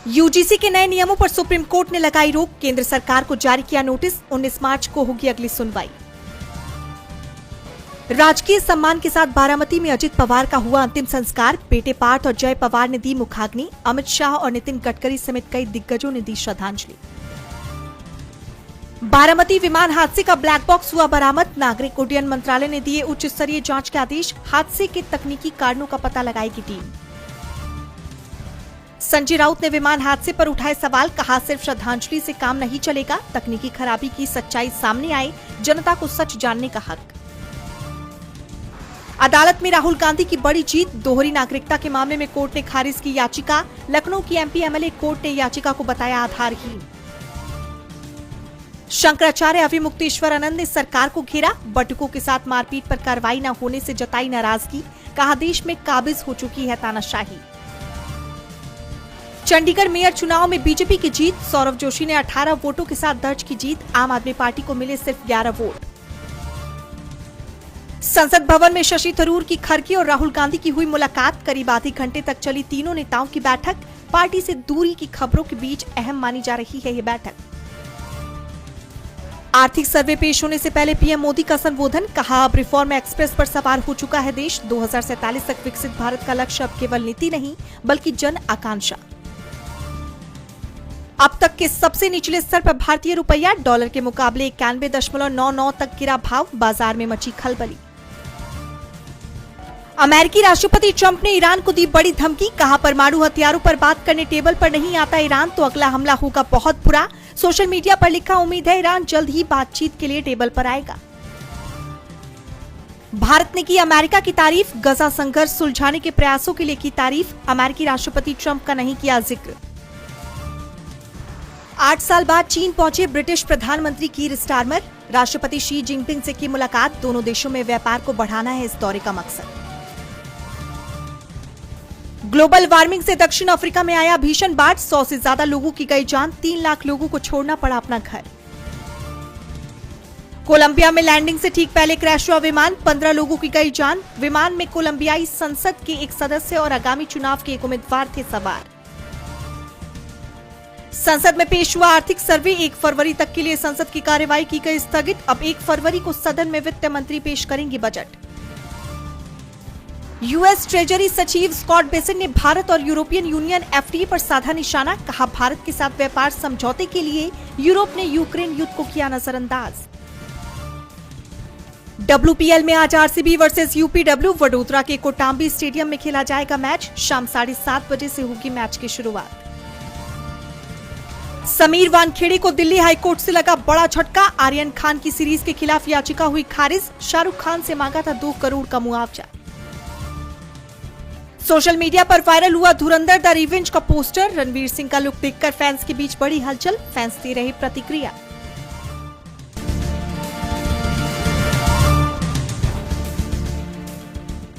UGC के नए नियमों पर सुप्रीम कोर्ट ने लगाई रोक, केंद्र सरकार को जारी किया नोटिस। 19 मार्च को होगी अगली सुनवाई। राजकीय सम्मान के साथ बारामती में अजित पवार का हुआ अंतिम संस्कार। बेटे पार्थ और जय पवार ने दी मुखाग्नि। अमित शाह और नितिन गडकरी समेत कई दिग्गजों ने दी श्रद्धांजलि। बारामती विमान हादसे का ब्लैक बॉक्स हुआ बरामद। नागरिक उड्डयन मंत्रालय ने दिए उच्च स्तरीय जांच के आदेश। हादसे के तकनीकी कारणों का पता लगाएगी टीम। संजय राउत ने विमान हादसे पर उठाए सवाल, कहा सिर्फ श्रद्धांजलि से काम नहीं चलेगा, तकनीकी खराबी की सच्चाई सामने आए, जनता को सच जानने का हक। अदालत में राहुल गांधी की बड़ी जीत। दोहरी नागरिकता के मामले में कोर्ट ने खारिज की याचिका। लखनऊ की एमपी एमएलए कोर्ट ने याचिका को बताया आधारहीन। शंकराचार्य अविमुक्तेश्वरानंद ने सरकार को घेरा। बटुकों के साथ मारपीट पर कार्रवाई न होने से जताई नाराजगी, कहा देश में काबिज हो चुकी है तानाशाही। चंडीगढ़ मेयर चुनाव में बीजेपी की जीत। सौरभ जोशी ने 18 वोटों के साथ दर्ज की जीत। आम आदमी पार्टी को मिले सिर्फ 11 वोट। संसद भवन में शशि थरूर की खड़गे और राहुल गांधी की हुई मुलाकात। करीब आधे घंटे तक चली तीनों नेताओं की बैठक। पार्टी से दूरी की खबरों के बीच अहम मानी जा रही है ये बैठक। आर्थिक सर्वे पेश होने से पहले पीएम मोदी का संबोधन, कहा अब रिफॉर्म एक्सप्रेस पर सवार हो चुका है देश। 2047 तक विकसित भारत का लक्ष्य अब केवल नीति नहीं बल्कि जन आकांक्षा। अब तक के सबसे निचले स्तर पर भारतीय रुपया, डॉलर के मुकाबले 91.99 तक गिरा भाव। बाजार में मची खलबली। अमेरिकी राष्ट्रपति ट्रंप ने ईरान को दी बड़ी धमकी, कहा परमाणु हथियारों पर बात करने टेबल पर नहीं आता ईरान तो अगला हमला होगा बहुत बुरा। सोशल मीडिया पर लिखा, उम्मीद है ईरान जल्द ही बातचीत के लिए टेबल पर आएगा। भारत ने की अमेरिका की तारीफ। गजा संघर्ष सुलझाने के प्रयासों के लिए की तारीफ। अमेरिकी राष्ट्रपति ट्रंप का नहीं किया जिक्र। 8 साल बाद चीन पहुंचे ब्रिटिश प्रधानमंत्री कीर स्टारमर। राष्ट्रपति शी जिनपिंग से की मुलाकात। दोनों देशों में व्यापार को बढ़ाना है इस दौरे का मकसद। ग्लोबल वार्मिंग से दक्षिण अफ्रीका में आया भीषण बाढ़। 100 से ज्यादा लोगों की गई जान। 3 लाख लोगों को छोड़ना पड़ा अपना घर। कोलंबिया में लैंडिंग से ठीक पहले क्रैश हुआ विमान। 15 लोगों की गई जान। विमान में कोलंबियाई संसद के एक सदस्य और आगामी चुनाव के एक उम्मीदवार थे सवार। संसद में पेश हुआ आर्थिक सर्वे। 1 फरवरी तक के लिए संसद की कार्यवाही की गई स्थगित। अब 1 फरवरी को सदन में वित्त मंत्री पेश करेंगे बजट। यूएस ट्रेजरी सचिव स्कॉट बेसेंट ने भारत और यूरोपियन यूनियन एफटीए पर साधा निशाना, कहा भारत के साथ व्यापार समझौते के लिए यूरोप ने यूक्रेन युद्ध को किया नजरअंदाज। डब्ल्यूपीएल में आज आरसीबी वर्सेस यूपीडब्ल्यू। वडोदरा के कोटांबी स्टेडियम में खेला जाएगा मैच। शाम 7:30 बजे से होगी मैच की शुरुआत। समीर वानखेड़े को दिल्ली हाईकोर्ट से लगा बड़ा झटका। आर्यन खान की सीरीज के खिलाफ याचिका हुई खारिज। शाहरुख खान से मांगा था 2 करोड़ का मुआवजा। सोशल मीडिया पर वायरल हुआ धुरंधर द रिवेंज का पोस्टर। रणवीर सिंह का लुक देखकर फैंस के बीच बड़ी हलचल। फैंस दे रहे प्रतिक्रिया।